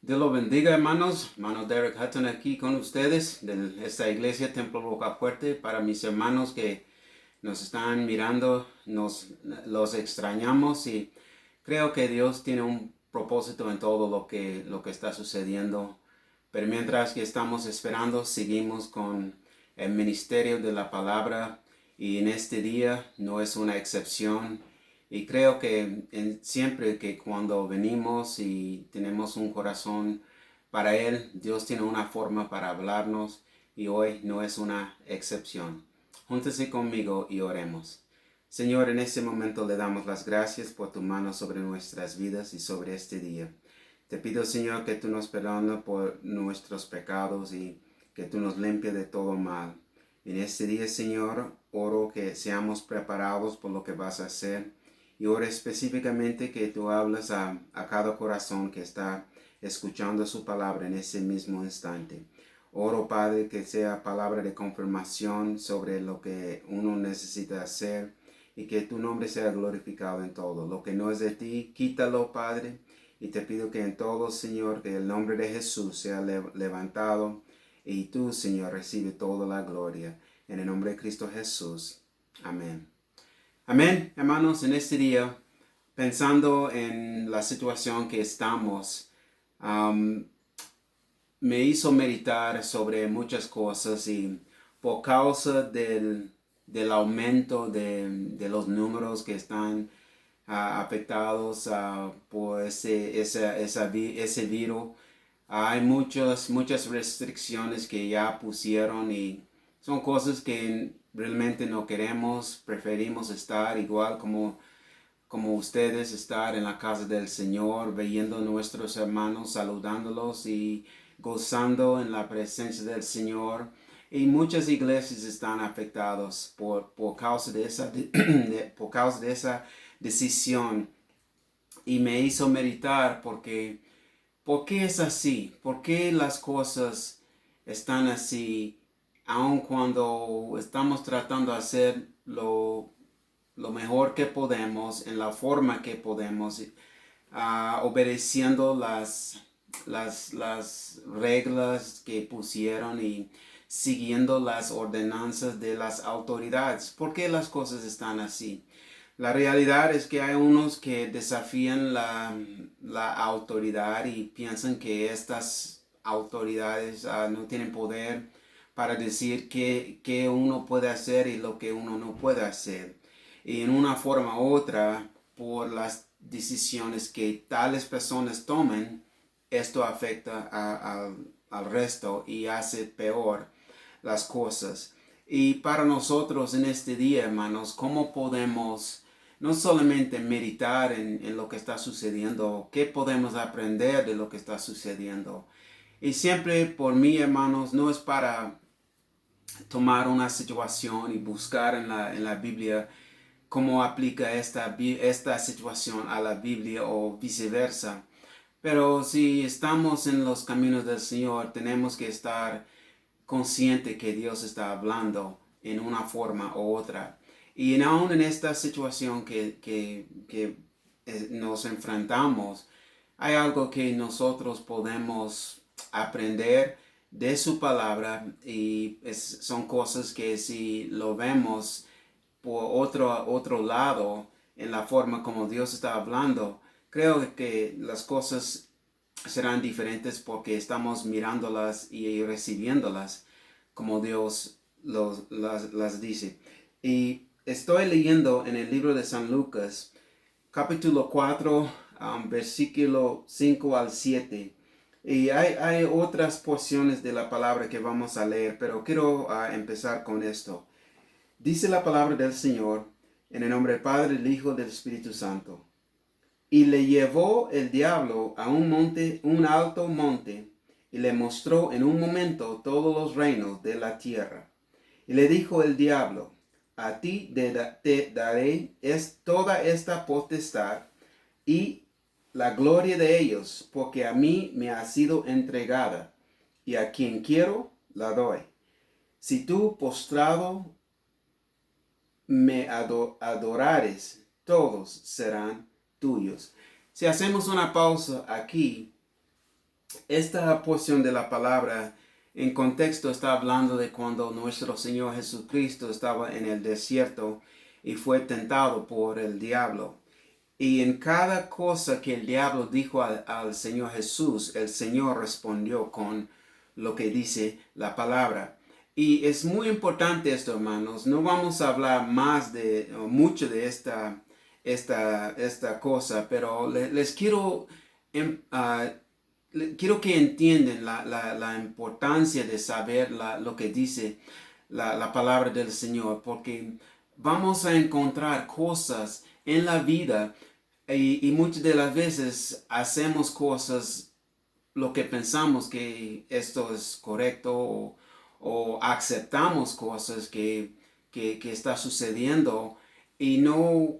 Dios los bendiga, hermanos. Hermano Derek Hutton aquí con ustedes de esta iglesia Templo Roca Fuerte. Para mis hermanos que nos están mirando, los extrañamos y creo que Dios tiene un propósito en todo lo que está sucediendo. Pero mientras que estamos esperando, seguimos con el ministerio de la palabra y en este día no es una excepción. Y creo que siempre que cuando venimos y tenemos un corazón para Él, Dios tiene una forma para hablarnos y hoy no es una excepción. Júntese conmigo y oremos. Señor, en este momento le damos las gracias por tu mano sobre nuestras vidas y sobre este día. Te pido, Señor, que tú nos perdones por nuestros pecados y que tú nos limpies de todo mal. En este día, Señor, oro que seamos preparados por lo que vas a hacer y oro específicamente que tú hablas a cada corazón que está escuchando su palabra en ese mismo instante. Oro, Padre, que sea palabra de confirmación sobre lo que uno necesita hacer y que tu nombre sea glorificado en todo. Lo que no es de ti, quítalo, Padre. Y te pido que en todo, Señor, que el nombre de Jesús sea levantado y tú, Señor, recibe toda la gloria. En el nombre de Cristo Jesús. Amén. Amén, hermanos, en este día, pensando en la situación que estamos, me hizo meditar sobre muchas cosas y por causa del aumento de los números que están afectados por ese virus. Hay muchas restricciones que ya pusieron y son cosas que realmente no queremos, preferimos estar igual como ustedes, estar en la casa del Señor, viendo a nuestros hermanos, saludándolos y gozando en la presencia del Señor. Y muchas iglesias están afectadas por causa de por causa de esa decisión. Y me hizo meditar ¿por qué es así? ¿Por qué las cosas están así? Aun cuando estamos tratando de hacer lo mejor que podemos, en la forma que podemos, obedeciendo las reglas que pusieron y siguiendo las ordenanzas de las autoridades. ¿Por qué las cosas están así? La realidad es que hay unos que desafían la autoridad y piensan que estas autoridades no tienen poder para decir qué uno puede hacer y lo que uno no puede hacer. Y en una forma u otra, por las decisiones que tales personas tomen, esto afecta al resto y hace peor las cosas. Y para nosotros en este día, hermanos, ¿cómo podemos no solamente meditar en lo que está sucediendo, qué podemos aprender de lo que está sucediendo? Y siempre por mí, hermanos, no es para tomar una situación y buscar en la Biblia cómo aplica esta situación a la Biblia o viceversa. Pero si estamos en los caminos del Señor, tenemos que estar consciente que Dios está hablando en una forma u otra. Y aún en esta situación que nos enfrentamos, hay algo que nosotros podemos aprender de su palabra y son cosas que si lo vemos por otro lado en la forma como Dios está hablando, creo que las cosas serán diferentes porque estamos mirándolas y recibiéndolas como Dios las dice. Y estoy leyendo en el libro de San Lucas, capítulo 4, versículo 5 al 7. Y hay otras porciones de la palabra que vamos a leer, pero quiero empezar con esto. Dice la palabra del Señor, en el nombre del Padre, del Hijo y del Espíritu Santo. Y le llevó el diablo a un monte, un alto monte, y le mostró en un momento todos los reinos de la tierra. Y le dijo el diablo, a ti te daré toda esta potestad y la gloria de ellos, porque a mí me ha sido entregada, y a quien quiero la doy. Si tú postrado me adorares, todos serán tuyos. Si hacemos una pausa aquí, esta porción de la palabra en contexto está hablando de cuando nuestro Señor Jesucristo estaba en el desierto y fue tentado por el diablo. Y en cada cosa que el diablo dijo al Señor Jesús, el Señor respondió con lo que dice la palabra. Y es muy importante esto, hermanos. No vamos a hablar más de mucho de esta cosa, pero les quiero, quiero que entiendan la importancia de saber lo que dice la palabra del Señor, porque vamos a encontrar cosas en la vida y muchas de las veces hacemos cosas lo que pensamos que esto es correcto o aceptamos cosas que está sucediendo y no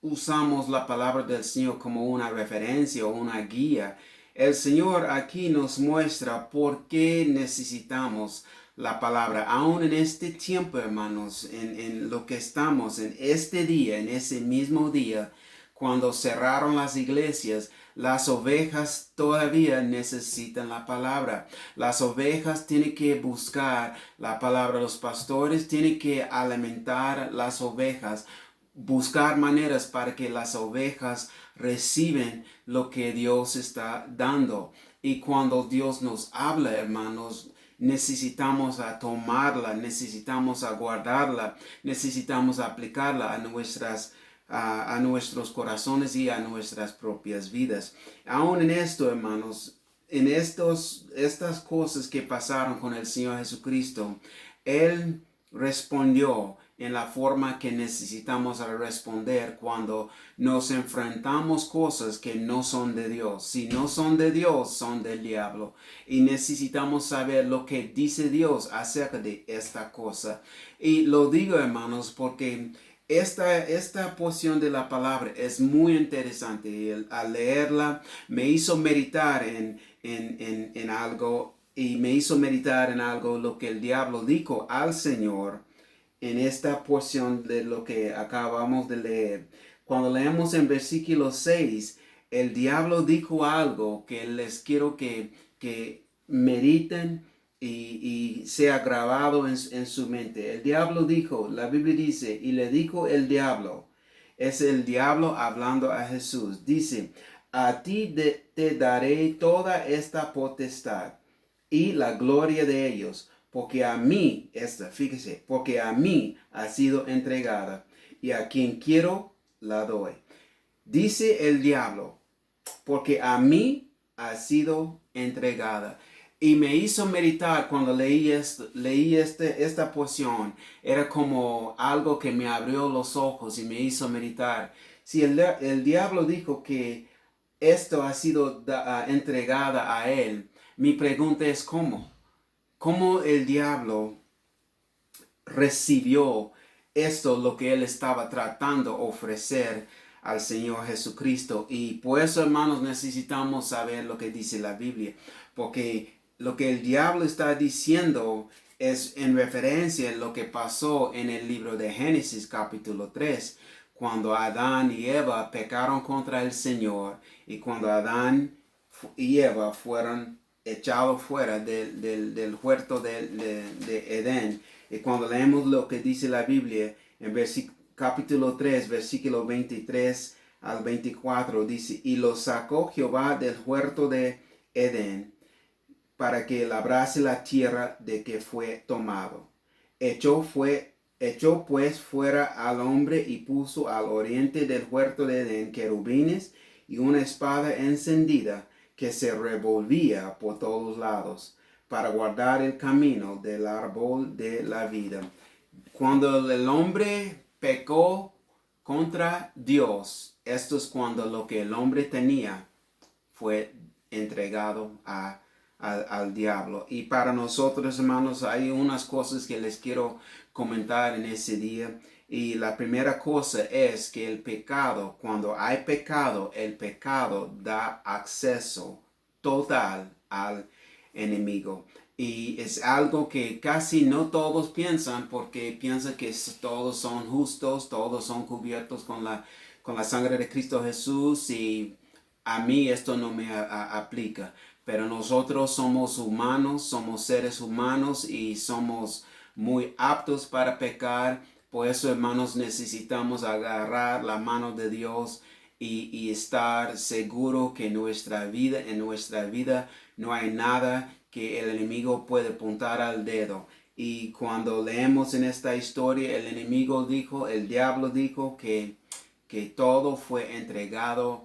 usamos la palabra del Señor como una referencia o una guía. El Señor aquí nos muestra por qué necesitamos la palabra, aún en este tiempo, hermanos, en lo que estamos, en este día, en ese mismo día, cuando cerraron las iglesias, las ovejas todavía necesitan la palabra. Las ovejas tienen que buscar la palabra. Los pastores tienen que alimentar las ovejas, buscar maneras para que las ovejas reciben lo que Dios está dando. Y cuando Dios nos habla, hermanos, necesitamos a tomarla, necesitamos a guardarla, necesitamos a aplicarla a nuestros corazones y a nuestras propias vidas. Aún en esto, hermanos, en estas cosas que pasaron con el Señor Jesucristo, Él respondió en la forma que necesitamos responder cuando nos enfrentamos cosas que no son de Dios. Si no son de Dios, son del diablo. Y necesitamos saber lo que dice Dios acerca de esta cosa. Y lo digo, hermanos, porque esta porción de la palabra es muy interesante. Y al leerla me hizo meditar en algo y me hizo meditar en algo lo que el diablo dijo al Señor en esta porción de lo que acabamos de leer. Cuando leemos en versículo 6, el diablo dijo algo que les quiero que mediten y sea grabado en su mente. El diablo dijo, la Biblia dice, y le dijo el diablo, es el diablo hablando a Jesús, dice, a ti te daré toda esta potestad y la gloria de ellos, porque a mí, fíjese, porque a mí ha sido entregada y a quien quiero la doy. Dice el diablo, porque a mí ha sido entregada. Y me hizo meditar cuando leí esta porción. Era como algo que me abrió los ojos y me hizo meditar. Si el diablo dijo que esto ha sido entregada a él, mi pregunta es ¿cómo? ¿Cómo el diablo recibió esto, lo que él estaba tratando de ofrecer al Señor Jesucristo? Y por eso, hermanos, necesitamos saber lo que dice la Biblia, porque lo que el diablo está diciendo es en referencia a lo que pasó en el libro de Génesis capítulo 3, cuando Adán y Eva pecaron contra el Señor y cuando Adán y Eva fueron echados fuera del huerto de Edén. Y cuando leemos lo que dice la Biblia en capítulo 3, versículo 23 al 24, dice, y los sacó Jehová del huerto de Edén para que labrase la tierra de que fue tomado. Echó pues fuera al hombre y puso al oriente del huerto de Edén querubines y una espada encendida que se revolvía por todos lados para guardar el camino del árbol de la vida. Cuando el hombre pecó contra Dios, esto es cuando lo que el hombre tenía fue entregado al diablo. Y para nosotros, hermanos, hay unas cosas que les quiero comentar en ese día. Y la primera cosa es que el pecado, cuando hay pecado, el pecado da acceso total al enemigo. Y es algo que casi no todos piensan porque piensan que todos son justos, todos son cubiertos con la sangre de Cristo Jesús y a mí esto no me aplica. Pero nosotros somos humanos, somos seres humanos y somos muy aptos para pecar. Por eso, hermanos, necesitamos agarrar la mano de Dios y estar seguro que en nuestra vida no hay nada que el enemigo puede apuntar al dedo. Y cuando leemos en esta historia, el enemigo dijo, el diablo dijo que todo fue entregada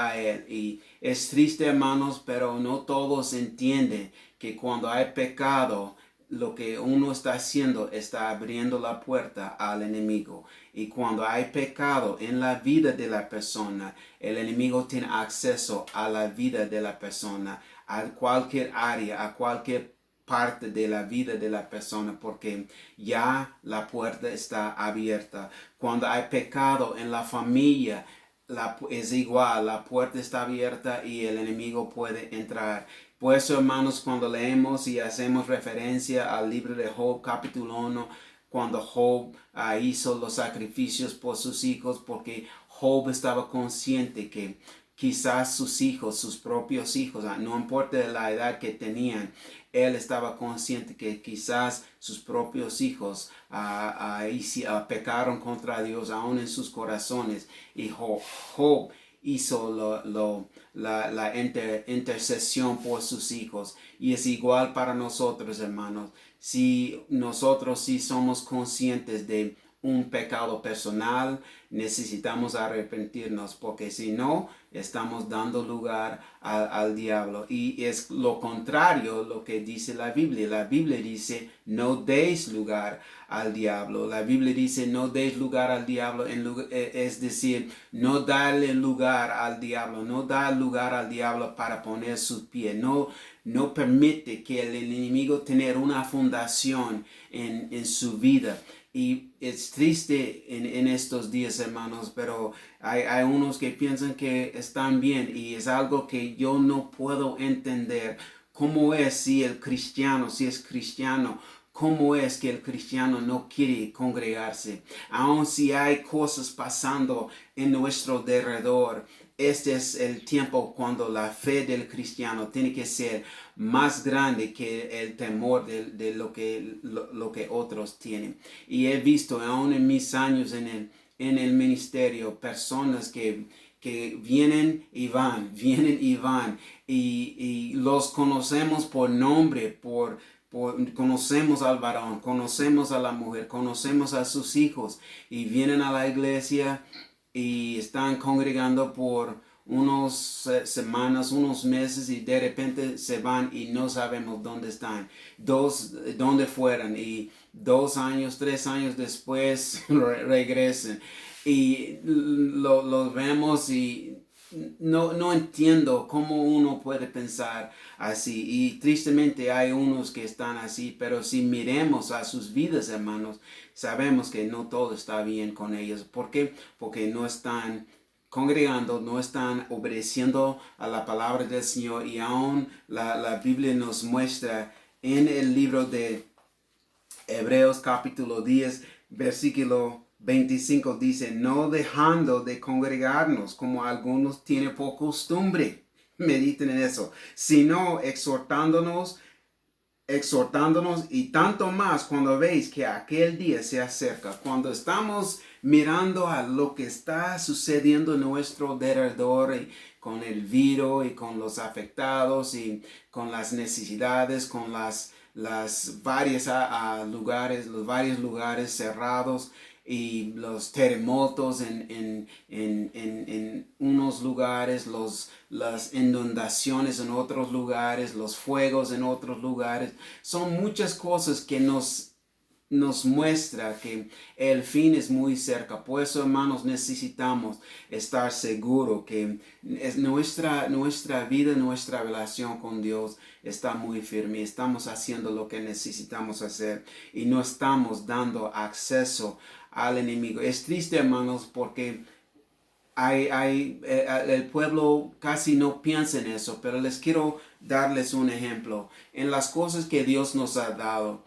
a él. Y es triste, hermanos, pero no todos entienden que cuando hay pecado, lo que uno está haciendo está abriendo la puerta al enemigo. Y cuando hay pecado en la vida de la persona, el enemigo tiene acceso a la vida de la persona, a cualquier área, a cualquier parte de la vida de la persona, porque ya la puerta está abierta. Cuando hay pecado en la familia, es igual, la puerta está abierta y el enemigo puede entrar. Por eso, hermanos, cuando leemos y hacemos referencia al libro de Job, capítulo 1, cuando Job hizo los sacrificios por sus hijos, porque Job estaba consciente que quizás sus hijos, sus propios hijos, no importa la edad que tenían, él estaba consciente que quizás sus propios hijos pecaron contra Dios aún en sus corazones. Y Job hizo la intercesión por sus hijos. Y es igual para nosotros, hermanos. Si nosotros sí somos conscientes de un pecado personal, necesitamos arrepentirnos, porque si no, estamos dando lugar al diablo. Y es lo contrario lo que dice la Biblia. La Biblia dice, no deis lugar al diablo. La Biblia dice, no deis lugar al diablo, es decir, no darle lugar al diablo, no dar lugar al diablo para poner sus pies, no permite que el enemigo tenga una fundación en su vida. Y es triste en estos días, hermanos, pero hay unos que piensan que están bien y es algo que yo no puedo entender. ¿Cómo es si es cristiano? ¿Cómo es que el cristiano no quiere congregarse? Aun si hay cosas pasando en nuestro derredor, este es el tiempo cuando la fe del cristiano tiene que ser más grande que el temor de lo que otros tienen. Y he visto aún en mis años en el ministerio personas que vienen y van, y los conocemos por nombre, conocemos al varón, conocemos a la mujer, conocemos a sus hijos y vienen a la iglesia y están congregando por unas semanas, unos meses y de repente se van y no sabemos dónde están, dónde fueron y 2 años, 3 años después regresan y los vemos y no entiendo cómo uno puede pensar así y tristemente hay unos que están así, pero si miremos a sus vidas, hermanos, sabemos que no todo está bien con ellos. ¿Por qué? Porque no están congregando, no están obedeciendo a la palabra del Señor y aún la Biblia nos muestra en el libro de Hebreos capítulo 10, versículo 25 dice, no dejando de congregarnos como algunos tienen por costumbre, mediten en eso, sino exhortándonos y tanto más cuando veis que aquel día se acerca, cuando estamos mirando a lo que está sucediendo en nuestro alrededor y con el virus y con los afectados y con las necesidades, con las varios lugares cerrados y los terremotos en unos lugares, las inundaciones en otros lugares, los fuegos en otros lugares. Son muchas cosas que nos muestra que el fin es muy cerca. Por eso, hermanos, necesitamos estar seguros que nuestra vida, nuestra relación con Dios está muy firme. Estamos haciendo lo que necesitamos hacer y no estamos dando acceso al enemigo. Es triste, hermanos, porque el pueblo casi no piensa en eso, pero les quiero darles un ejemplo. En las cosas que Dios nos ha dado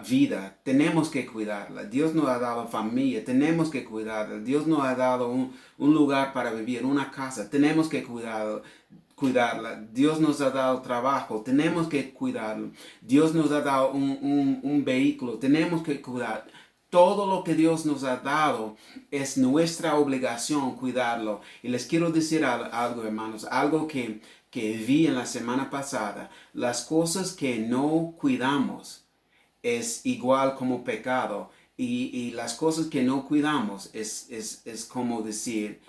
vida, tenemos que cuidarla. Dios nos ha dado familia, tenemos que cuidarla. Dios nos ha dado un lugar para vivir, una casa, tenemos que cuidarla. Dios nos ha dado trabajo, tenemos que cuidarlo. Dios nos ha dado un vehículo, tenemos que cuidar. Todo lo que Dios nos ha dado es nuestra obligación cuidarlo. Y les quiero decir algo, hermanos, algo que vi en la semana pasada. Las cosas que no cuidamos es igual como pecado. Y las cosas que no cuidamos es como decir,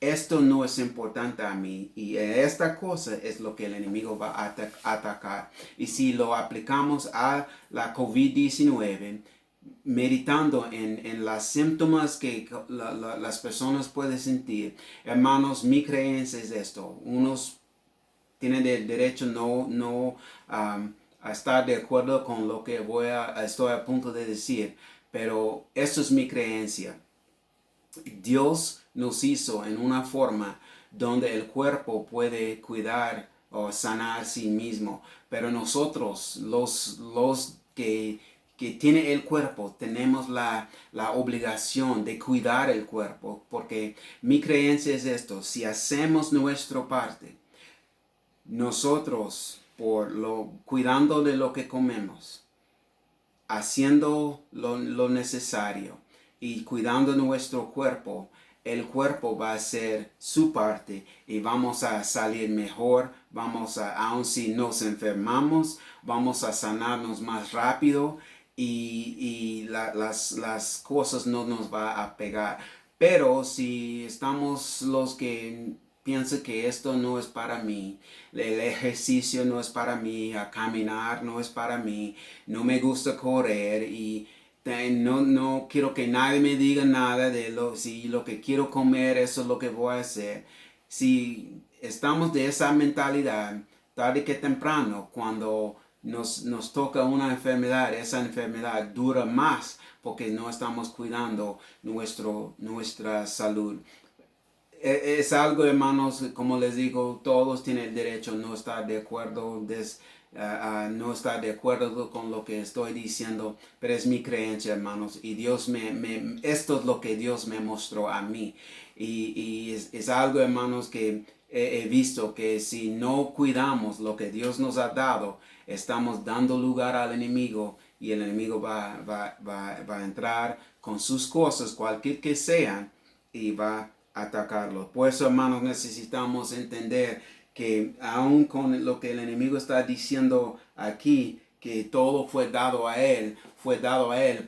esto no es importante a mí y esta cosa es lo que el enemigo va a atacar. Y si lo aplicamos a la COVID-19, meditando en los síntomas que las personas pueden sentir, hermanos, mi creencia es esto. Unos tienen el derecho a estar de acuerdo con lo que estoy a punto de decir, pero esto es mi creencia. Dios nos hizo en una forma donde el cuerpo puede cuidar o sanar a sí mismo, pero nosotros, los que tiene el cuerpo, tenemos la obligación de cuidar el cuerpo, porque mi creencia es esto: si hacemos nuestra parte, nosotros, cuidando de lo que comemos, haciendo lo necesario y cuidando nuestro cuerpo, el cuerpo va a hacer su parte y vamos a salir mejor, aun si nos enfermamos, vamos a sanarnos más rápido y las cosas no nos va a pegar. Pero si estamos los que piensan que esto no es para mí, el ejercicio no es para mí, a caminar no es para mí, no me gusta correr y no quiero que nadie me diga nada si lo que quiero comer, eso es lo que voy a hacer. Si estamos de esa mentalidad, tarde que temprano, cuando nos toca una enfermedad, esa enfermedad dura más porque no estamos cuidando nuestra salud. Es algo, hermanos, como les digo, todos tienen el derecho a no estar de acuerdo, no estar de acuerdo con lo que estoy diciendo, pero es mi creencia, hermanos, y Dios esto es lo que Dios me mostró a mí. Y es algo, hermanos, que he visto que si no cuidamos lo que Dios nos ha dado, estamos dando lugar al enemigo y el enemigo va a entrar con sus cosas, cualquier que sean, y va a atacarlo. Por eso, hermanos, necesitamos entender que aun con lo que el enemigo está diciendo aquí, que todo fue dado a él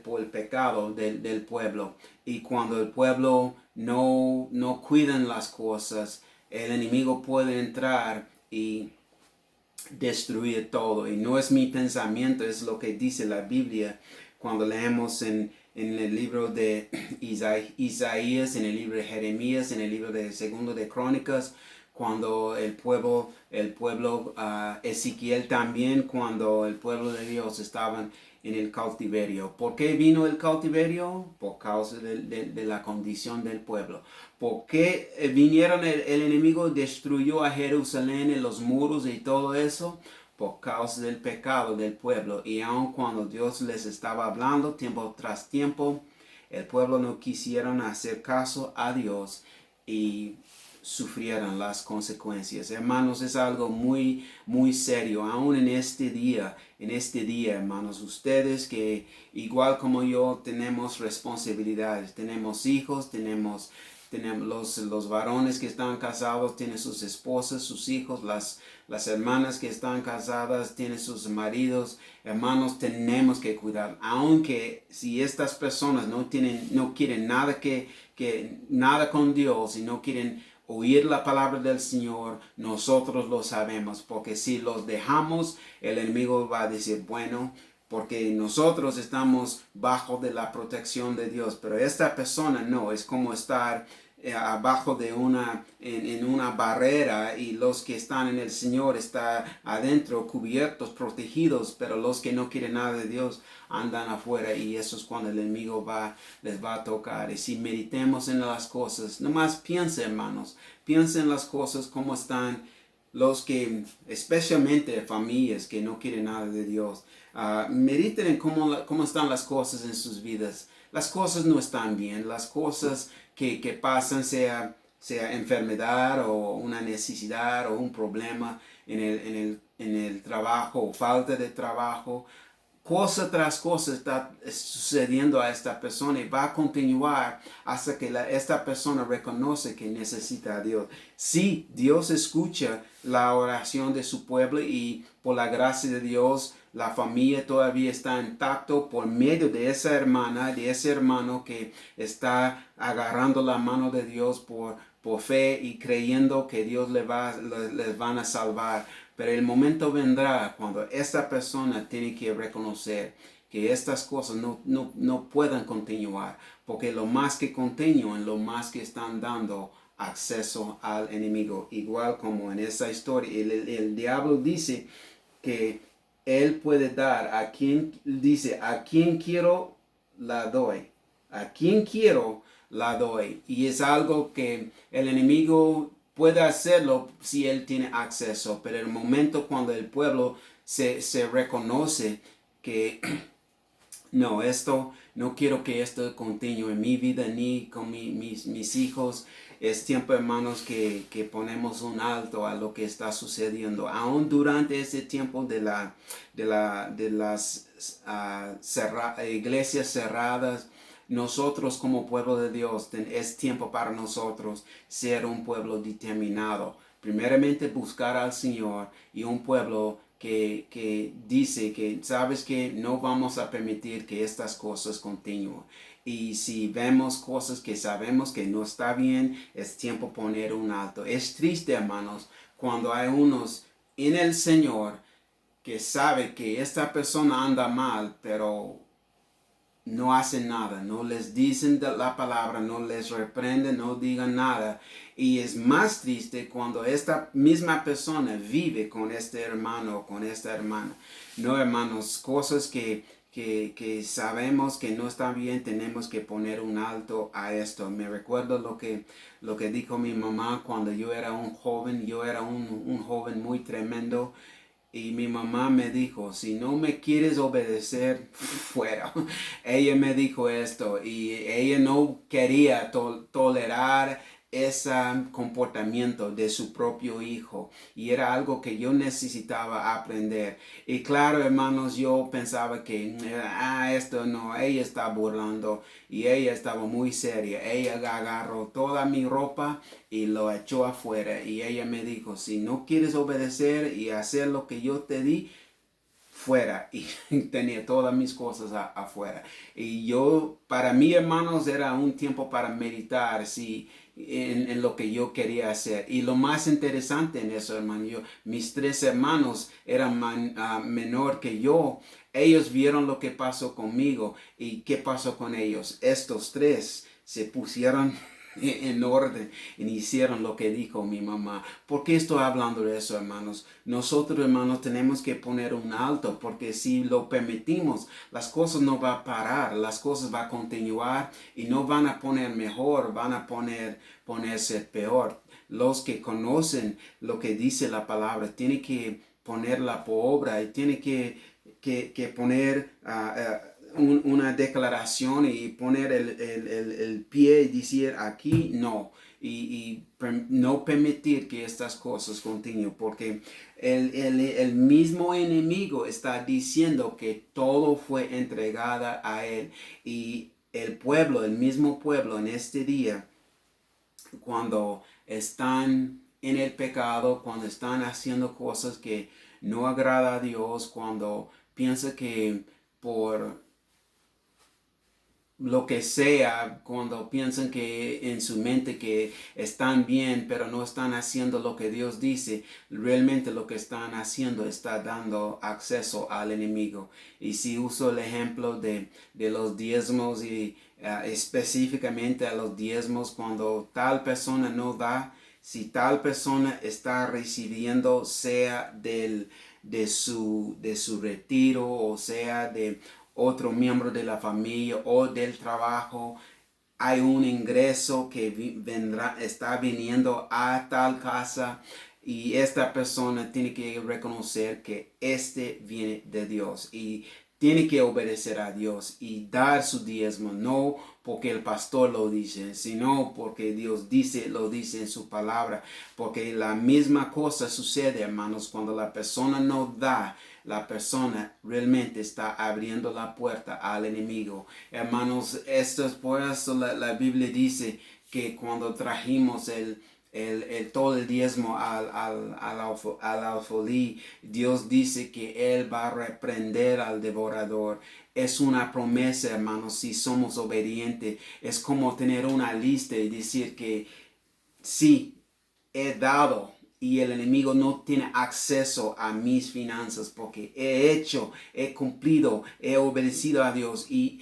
por el pecado del pueblo. Y cuando el pueblo no cuidan las cosas, el enemigo puede entrar y destruir todo. Y no es mi pensamiento, es lo que dice la Biblia cuando leemos en el libro de Isaías, en el libro de Jeremías, en el libro de Segundo de Crónicas, cuando el pueblo Ezequiel también, cuando el pueblo de Dios estaban en el cautiverio. ¿Por qué vino el cautiverio? Por causa de la condición del pueblo. ¿Por qué vinieron el enemigo, destruyó a Jerusalén y los muros y todo eso? Por causa del pecado del pueblo. Y aun cuando Dios les estaba hablando tiempo tras tiempo, el pueblo no quisieron hacer caso a Dios y sufrieron las consecuencias. Hermanos, es algo muy, muy serio. Aún en este día, hermanos, ustedes que igual como yo tenemos responsabilidades, tenemos hijos, tenemos los varones que están casados, tienen sus esposas, sus hijos, las hermanas que están casadas, tienen sus maridos. Hermanos, tenemos que cuidar. Aunque si estas personas no quieren nada con Dios y no quieren oír la palabra del Señor, nosotros lo sabemos, porque si los dejamos, el enemigo va a decir, bueno, porque nosotros estamos bajo de la protección de Dios, pero esta persona no, es como estar abajo de en una barrera y los que están en el Señor están adentro, cubiertos, protegidos, pero los que no quieren nada de Dios andan afuera y eso es cuando el enemigo les va a tocar. Y si meditemos en las cosas, nomás piensen, hermanos, piensen en las cosas como están los que, especialmente familias que no quieren nada de Dios, mediten en cómo están las cosas en sus vidas. Las cosas no están bien, las cosas que pasan, sea enfermedad o una necesidad o un problema en el trabajo o falta de trabajo, cosa tras cosa está sucediendo a esta persona y va a continuar hasta que esta persona reconoce que necesita a Dios. Sí, Dios escucha la oración de su pueblo y por la gracia de Dios la familia todavía está intacto por medio de esa hermana, de ese hermano que está agarrando la mano de Dios por fe y creyendo que Dios les van a salvar. Pero el momento vendrá cuando esta persona tiene que reconocer que estas cosas no puedan continuar, porque lo más que continúan, lo más que están dando acceso al enemigo. Igual como en esa historia, el diablo dice que él puede dar a quien, dice, a quien quiero, la doy. A quien quiero, la doy. Y es algo que el enemigo puede hacerlo si él tiene acceso, pero el momento cuando el pueblo se reconoce que no, no quiero que esto continúe en mi vida ni con mis hijos. Es tiempo, hermanos, que ponemos un alto a lo que está sucediendo. Aún durante ese tiempo de las iglesias cerradas, nosotros como pueblo de Dios, es tiempo para nosotros ser un pueblo determinado. Primeramente buscar al Señor y un pueblo que dice que sabes que no vamos a permitir que estas cosas continúen. Y si vemos cosas que sabemos que no está bien, es tiempo poner un alto. Es triste, hermanos, cuando hay unos en el Señor que sabe que esta persona anda mal, pero no hacen nada, no les dicen la palabra, no les reprenden, no digan nada. Y es más triste cuando esta misma persona vive con este hermano o con esta hermana. No, hermanos, cosas que sabemos que no están bien, tenemos que poner un alto a esto. Me recuerdo lo que dijo mi mamá cuando yo era un joven, yo era un joven muy tremendo. Y mi mamá me dijo, si no me quieres obedecer, fuera. Ella me dijo esto y ella no quería tolerar ese comportamiento de su propio hijo. Y era algo que yo necesitaba aprender. Y claro, hermanos, yo pensaba que, esto no, ella está burlando. Y ella estaba muy seria. Ella agarró toda mi ropa y lo echó afuera. Y ella me dijo, si no quieres obedecer y hacer lo que yo te di, fuera. Y tenía todas mis cosas afuera. Y yo, para mí, hermanos, era un tiempo para meditar, sí, en lo que yo quería hacer. Y lo más interesante en eso, hermano, mis tres hermanos eran menor que yo. Ellos vieron lo que pasó conmigo y qué pasó con ellos. Estos tres se pusieron en orden y hicieron lo que dijo mi mamá. ¿Por qué estoy hablando de eso, hermanos? Nosotros, hermanos, tenemos que poner un alto, porque si lo permitimos, las cosas no van a parar, las cosas van a continuar y no van a poner mejor, van a ponerse peor. Los que conocen lo que dice la palabra tienen que ponerla por obra y tienen que poner una declaración y poner el pie y decir aquí no. No permitir que estas cosas continúen, porque el mismo enemigo está diciendo que todo fue entregado a él. Y el pueblo, el mismo pueblo en este día, cuando están en el pecado, cuando están haciendo cosas que no agrada a Dios, cuando piensa que por lo que sea, cuando piensan que en su mente que están bien, pero no están haciendo lo que Dios dice, realmente lo que están haciendo está dando acceso al enemigo. Y si uso el ejemplo de los diezmos y específicamente a los diezmos, cuando tal persona no da, si tal persona está recibiendo, sea de su retiro o sea de otro miembro de la familia o del trabajo, hay un ingreso que está viniendo a tal casa, y esta persona tiene que reconocer que este viene de Dios y tiene que obedecer a Dios y dar su diezmo, no porque el pastor lo dice, sino porque Dios lo dice en su palabra, porque la misma cosa sucede, hermanos, cuando la persona no da. La persona realmente está abriendo la puerta al enemigo. Hermanos, esto es por eso la Biblia dice que cuando trajimos todo el diezmo al alfolí, Dios dice que Él va a reprender al devorador. Es una promesa, hermanos, si somos obedientes. Es como tener una lista y decir que sí, he dado y el enemigo no tiene acceso a mis finanzas porque he cumplido, he obedecido a Dios. Y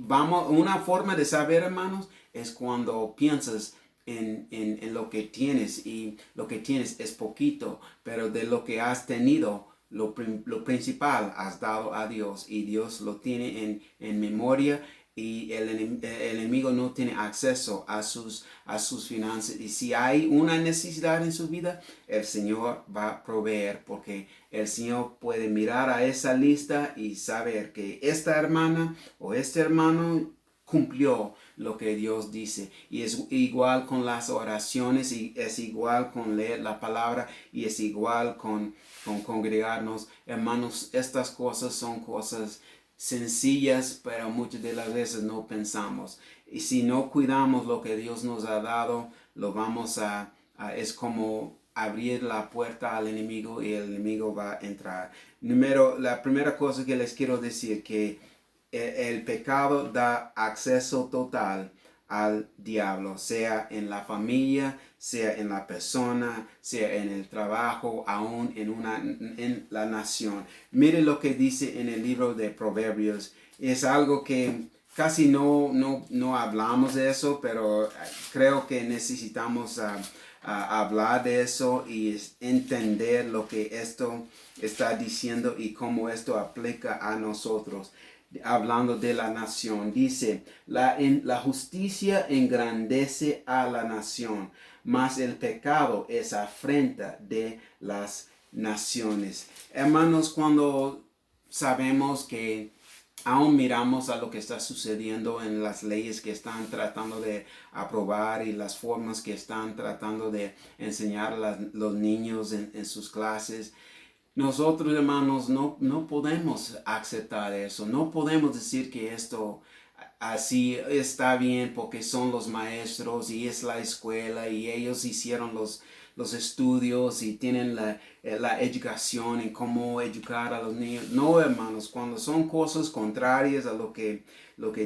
vamos, una forma de saber, hermanos, es cuando piensas en lo que tienes y lo que tienes es poquito, pero de lo que has tenido, lo principal has dado a Dios y Dios lo tiene en memoria y el enemigo no tiene acceso a sus finanzas. Y si hay una necesidad en su vida, el Señor va a proveer porque el Señor puede mirar a esa lista y saber que esta hermana o este hermano cumplió lo que Dios dice. Y es igual con las oraciones y es igual con leer la palabra y es igual con congregarnos. Hermanos, estas cosas son cosas sencillas, pero muchas de las veces no pensamos. Y si no cuidamos lo que Dios nos ha dado, lo vamos es como abrir la puerta al enemigo y el enemigo va a entrar. La primera cosa que les quiero decir que el pecado da acceso total al diablo, sea en la familia, sea en la persona, sea en el trabajo, aún en la nación. Mire lo que dice en el libro de Proverbios. Es algo que casi no hablamos de eso, pero creo que necesitamos hablar de eso y entender lo que esto está diciendo y cómo esto aplica a nosotros. Hablando de la nación, dice, la justicia engrandece a la nación, mas el pecado es afrenta de las naciones. Hermanos, cuando sabemos que aún miramos a lo que está sucediendo en las leyes que están tratando de aprobar y las formas que están tratando de enseñar a los niños en sus clases, nosotros, hermanos, no podemos aceptar eso. No podemos decir que esto así está bien porque son los maestros y es la escuela y ellos hicieron los estudios y tienen la educación en cómo educar a los niños. No, hermanos, cuando son cosas contrarias a lo que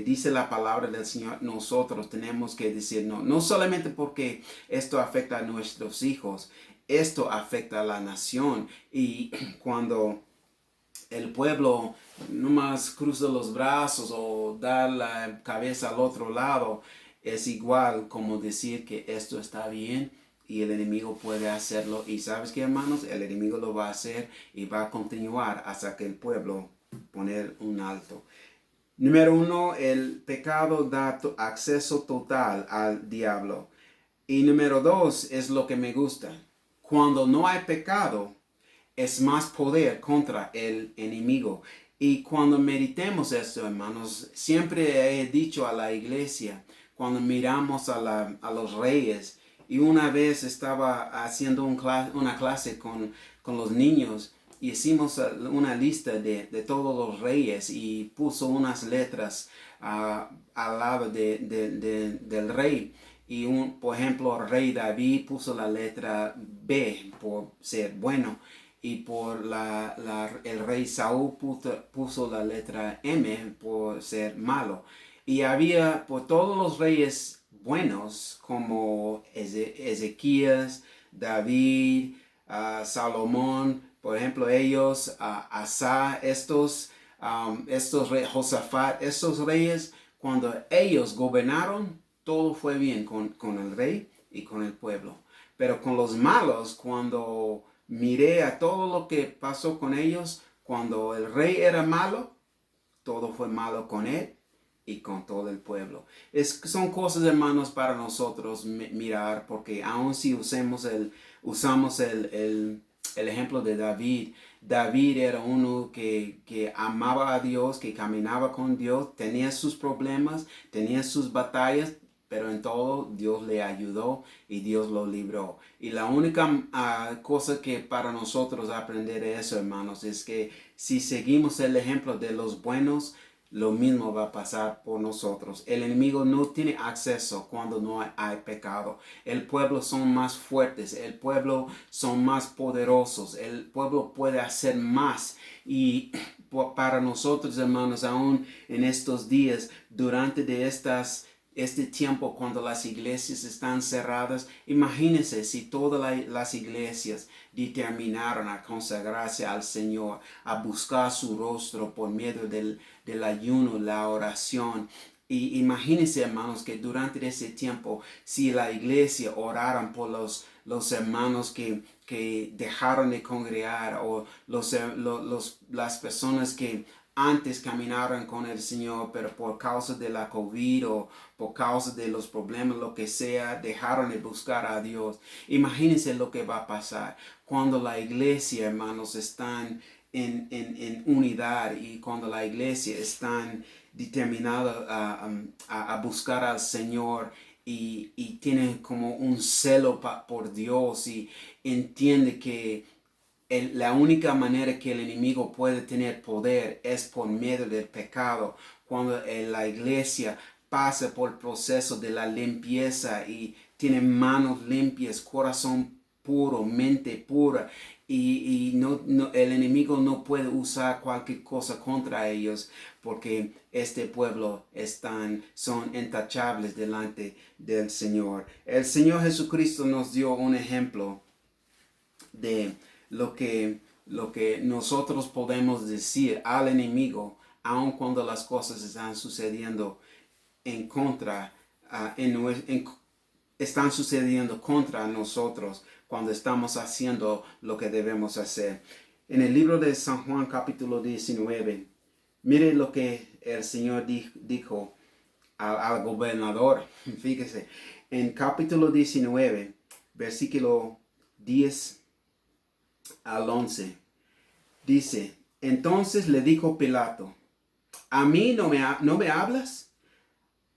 dice la palabra del Señor, nosotros tenemos que decir no. No solamente porque esto afecta a nuestros hijos, esto afecta a la nación. Y cuando el pueblo nomás cruza los brazos o da la cabeza al otro lado, es igual como decir que esto está bien y el enemigo puede hacerlo. Y sabes qué, hermanos, el enemigo lo va a hacer y va a continuar hasta que el pueblo poner un alto. Número 1, el pecado da acceso total al diablo. Y número 2 es lo que me gusta. Cuando no hay pecado, es más poder contra el enemigo. Y cuando meditemos esto, hermanos, siempre he dicho a la iglesia, cuando miramos a los reyes, y una vez estaba haciendo una clase con los niños, y hicimos una lista de todos los reyes y puso unas letras al lado del rey. Y por ejemplo, el rey David puso la letra B por ser bueno. Y por el rey Saúl puso la letra M por ser malo. Y había por todos los reyes buenos como Ezequías, David, Salomón, por ejemplo, ellos, Asa, estos reyes, Josafat, estos reyes, cuando ellos gobernaron, todo fue bien con el rey y con el pueblo. Pero con los malos, cuando miré a todo lo que pasó con ellos, cuando el rey era malo, todo fue malo con él y con todo el pueblo. Son cosas, hermanos, para nosotros mirar, porque aun si usemos usamos el ejemplo de David. David era uno que amaba a Dios, que caminaba con Dios, tenía sus problemas, tenía sus batallas, pero en todo Dios le ayudó y Dios lo libró. Y la única cosa que para nosotros aprender de eso, hermanos, es que si seguimos el ejemplo de los buenos, lo mismo va a pasar por nosotros. El enemigo no tiene acceso cuando no hay pecado. El pueblo son más fuertes, el pueblo son más poderosos, el pueblo puede hacer más. Y para nosotros, hermanos, aún en estos días, durante este tiempo cuando las iglesias están cerradas, imagínense si todas las iglesias determinaron a consagrarse al Señor, a buscar su rostro por medio del ayuno, la oración. Y imagínense, hermanos, que durante ese tiempo, si la iglesia oraran por los hermanos que dejaron de congregar, o las personas que antes caminaron con el Señor, pero por causa de la COVID o por causa de los problemas, lo que sea, dejaron de buscar a Dios. Imagínense lo que va a pasar cuando la iglesia, hermanos, están en unidad, y cuando la iglesia están determinada a buscar al Señor, y tienen como un celo por Dios, y entiende que la única manera que el enemigo puede tener poder es por medio del pecado. Cuando la iglesia pasa por el proceso de la limpieza y tiene manos limpias, corazón puro, mente pura, y el enemigo no puede usar cualquier cosa contra ellos, porque este pueblo son intachables delante del Señor. El Señor Jesucristo nos dio un ejemplo de lo que nosotros podemos decir al enemigo, aun cuando las cosas están sucediendo en contra, están sucediendo contra nosotros, cuando estamos haciendo lo que debemos hacer. En el libro de San Juan capítulo 19, mire lo que el Señor dijo al gobernador. Fíjese, en capítulo 19, versículo 10 al 11, dice: entonces le dijo Pilato: ¿a mí no me hablas?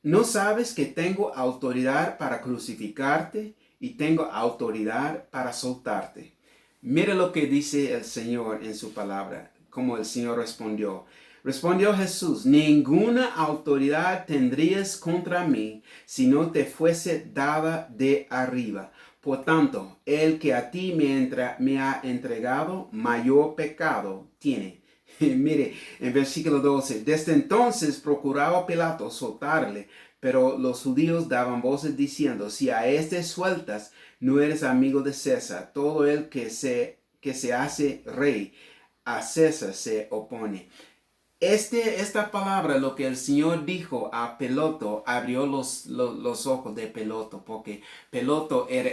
¿No sabes que tengo autoridad para crucificarte y tengo autoridad para soltarte? Mire lo que dice el Señor en su palabra, como el Señor respondió. Respondió Jesús: ninguna autoridad tendrías contra mí si no te fuese dada de arriba. Por tanto, el que a ti me ha entregado, mayor pecado tiene. Mire, en versículo 12, desde entonces procuraba Pilato soltarle, pero los judíos daban voces diciendo: si a este sueltas, no eres amigo de César. Todo el que se hace rey, a César se opone. Esta palabra, lo que el Señor dijo a Pilato, abrió los ojos de Pilato, porque Pilato era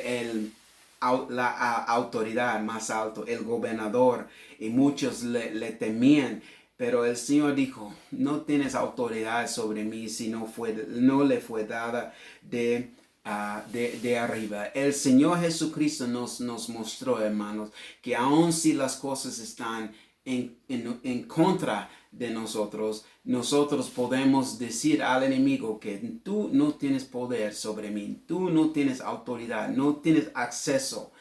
la autoridad más alto, el gobernador, y muchos le temían. Pero el Señor dijo: no tienes autoridad sobre mí si no le fue dada de arriba. El Señor Jesucristo nos mostró, hermanos, que aun si las cosas están en contra de nosotros podemos decir al enemigo que tú no tienes poder sobre mí, tú no tienes autoridad, no tienes acceso.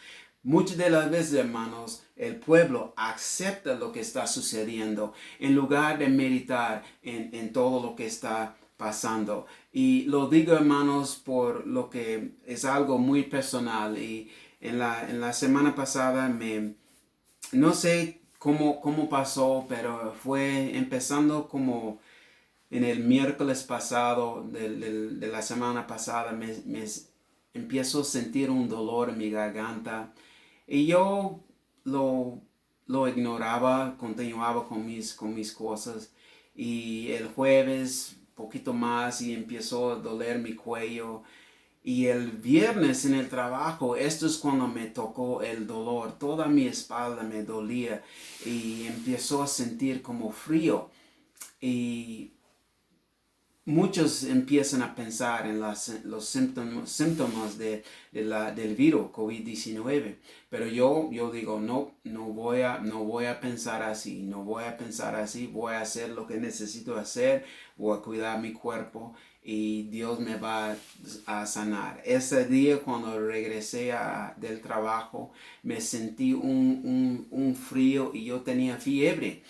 Muchas de las veces, hermanos, el pueblo acepta lo que está sucediendo en lugar de meditar en todo lo que está pasando. Y lo digo, hermanos, por lo que es algo muy personal. Y en la semana pasada no sé cómo pasó, pero fue empezando como en el miércoles pasado de la semana pasada, me empiezo a sentir un dolor en mi garganta, y yo lo ignoraba, continuaba con mis cosas, y el jueves poquito más y empezó a doler mi cuello. Y el viernes en el trabajo, esto es cuando me tocó el dolor. Toda mi espalda me dolía y empezó a sentir como frío. Y muchos empiezan a pensar en los síntomas del virus COVID-19, pero yo digo, no voy a pensar así, no voy a pensar así, voy a hacer lo que necesito hacer, voy a cuidar mi cuerpo y Dios me va a sanar. Ese día cuando regresé del trabajo, me sentí un frío y yo tenía fiebre.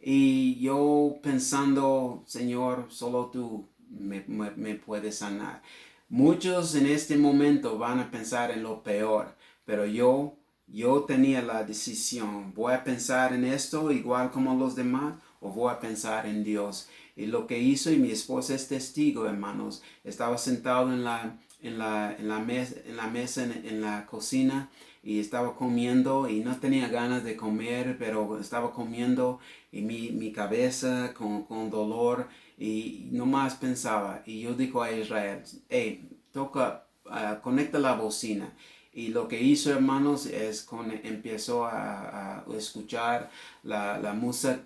Y yo pensando, Señor, solo tú me puedes sanar. Muchos en este momento van a pensar en lo peor, pero yo tenía la decisión, ¿voy a pensar en esto igual como los demás o voy a pensar en Dios? Y lo que hizo, y mi esposa es testigo, hermanos, estaba sentado en la mesa en la cocina y estaba comiendo y no tenía ganas de comer, pero estaba comiendo y mi cabeza con dolor y nomás pensaba. Y yo digo a Israel, hey, conecta la bocina. Y lo que hizo, hermanos, es empezó a escuchar la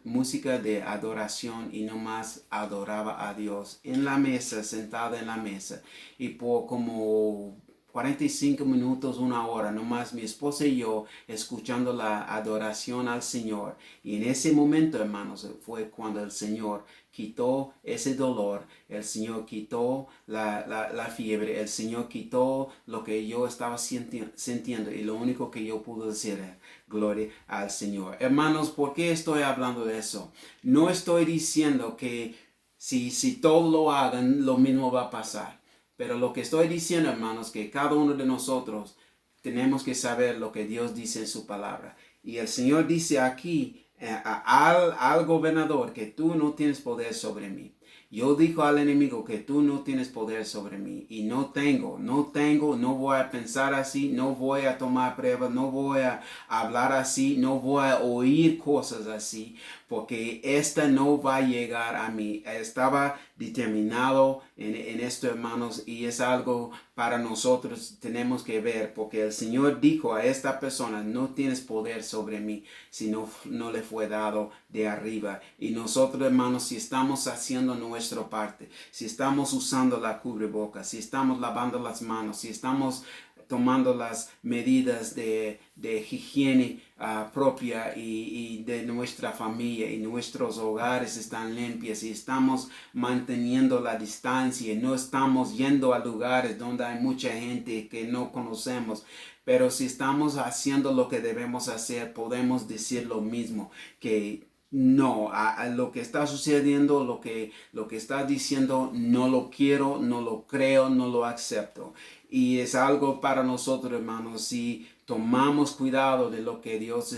música de adoración y nomás adoraba a Dios en la mesa, sentada en la mesa. Y por como 45 minutos, una hora, nomás mi esposa y yo escuchando la adoración al Señor. Y en ese momento, hermanos, fue cuando el Señor quitó ese dolor, el Señor quitó la fiebre, el Señor quitó lo que yo estaba sintiendo y lo único que yo pude decir es gloria al Señor. Hermanos, ¿por qué estoy hablando de eso? No estoy diciendo que si todos lo hagan, lo mismo va a pasar. Pero lo que estoy diciendo, hermanos, que cada uno de nosotros tenemos que saber lo que Dios dice en su palabra. Y el Señor dice aquí al gobernador que tú no tienes poder sobre mí. Yo digo al enemigo que tú no tienes poder sobre mí y no voy a pensar así, no voy a tomar pruebas, no voy a hablar así, no voy a oír cosas así, porque esta no va a llegar a mí. Estaba determinado en esto, hermanos, y es algo para nosotros tenemos que ver, porque el Señor dijo a esta persona, no tienes poder sobre mí, si no le fue dado de arriba. Y nosotros, hermanos, si estamos haciendo nuestra parte, si estamos usando la cubrebocas, si estamos lavando las manos, si estamos tomando las medidas de higiene propia y de nuestra familia y nuestros hogares están limpios y estamos manteniendo la distancia y no estamos yendo a lugares donde hay mucha gente que no conocemos. Pero si estamos haciendo lo que debemos hacer, podemos decir lo mismo, que no, a lo que está sucediendo, lo que está diciendo, no lo quiero, no lo creo, no lo acepto. Y es algo para nosotros, hermanos, si tomamos cuidado de lo que Dios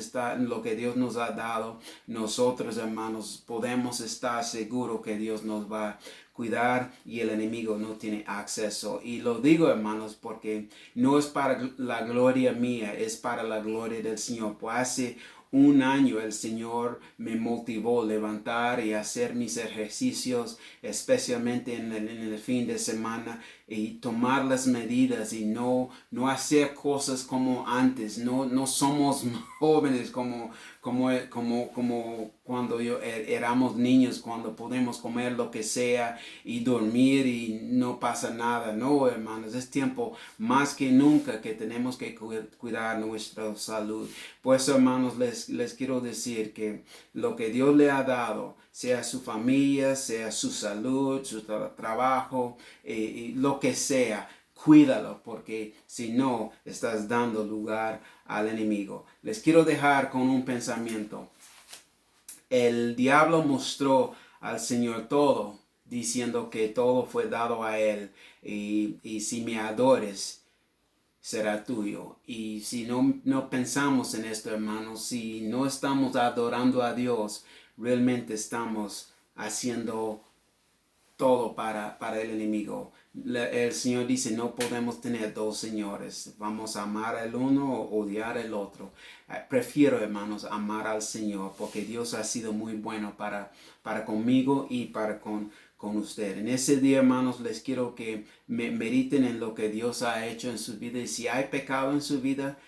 nos ha dado, nosotros, hermanos, podemos estar seguros que Dios nos va a cuidar y el enemigo no tiene acceso. Y lo digo, hermanos, porque no es para la gloria mía, es para la gloria del Señor. Pues hace un año el Señor me motivó a levantar y hacer mis ejercicios, especialmente en el fin de semana, y tomar las medidas y no hacer cosas como antes. No somos jóvenes como cuando éramos niños, cuando podemos comer lo que sea y dormir y no pasa nada. No, hermanos, es tiempo más que nunca que tenemos que cuidar nuestra salud. Pues, hermanos, les quiero decir que lo que Dios le ha dado, sea su familia, sea su salud, su trabajo, lo que sea, cuídalo, porque si no, estás dando lugar al enemigo. Les quiero dejar con un pensamiento. El diablo mostró al Señor todo, diciendo que todo fue dado a Él, y si me adores, será tuyo. Y si no pensamos en esto, hermanos, si no estamos adorando a Dios, realmente estamos haciendo todo para el enemigo. El Señor dice, no podemos tener dos señores. Vamos a amar al uno o odiar al otro. Prefiero, hermanos, amar al Señor, porque Dios ha sido muy bueno para conmigo y para con usted. En ese día, hermanos, les quiero que mediten en lo que Dios ha hecho en su vida. Y si hay pecado en su vida,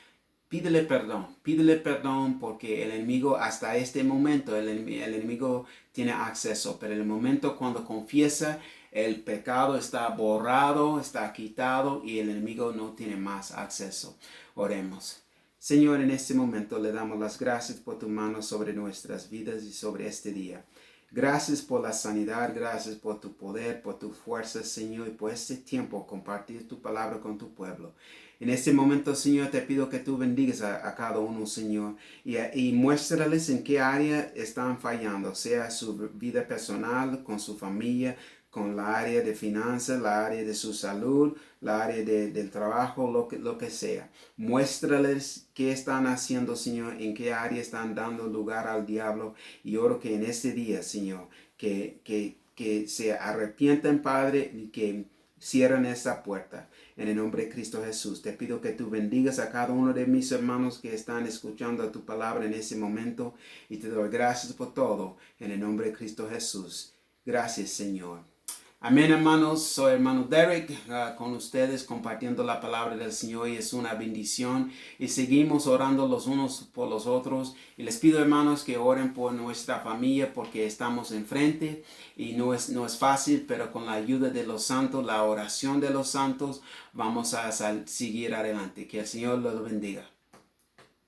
pídele perdón, porque el enemigo hasta este momento, el enemigo tiene acceso, pero en el momento cuando confiesa, El pecado está borrado, está quitado y el enemigo no tiene más acceso. Oremos. Señor, en este momento le damos las gracias por tu mano sobre nuestras vidas y sobre este día. Gracias por la sanidad, gracias por tu poder, por tu fuerza, Señor, y por este tiempo compartir tu palabra con tu pueblo. En este momento, Señor, te pido que tú bendigas a cada uno, Señor, y muéstrales en qué área están fallando, sea su vida personal, con su familia, con la área de finanzas, la área de su salud, la área del trabajo, lo que sea. Muéstrales qué están haciendo, Señor, en qué área están dando lugar al diablo. Y oro que en este día, Señor, que se arrepientan, Padre, y que cierren esta puerta. En el nombre de Cristo Jesús, te pido que tú bendigas a cada uno de mis hermanos que están escuchando tu palabra en ese momento. Y te doy gracias por todo. En el nombre de Cristo Jesús. Gracias, Señor. Amén, hermanos. Soy hermano Derek con ustedes compartiendo la palabra del Señor y es una bendición. Y seguimos orando los unos por los otros. Y les pido, hermanos, que oren por nuestra familia porque estamos enfrente y no es fácil, pero con la ayuda de los santos, la oración de los santos, vamos a seguir adelante. Que el Señor los bendiga.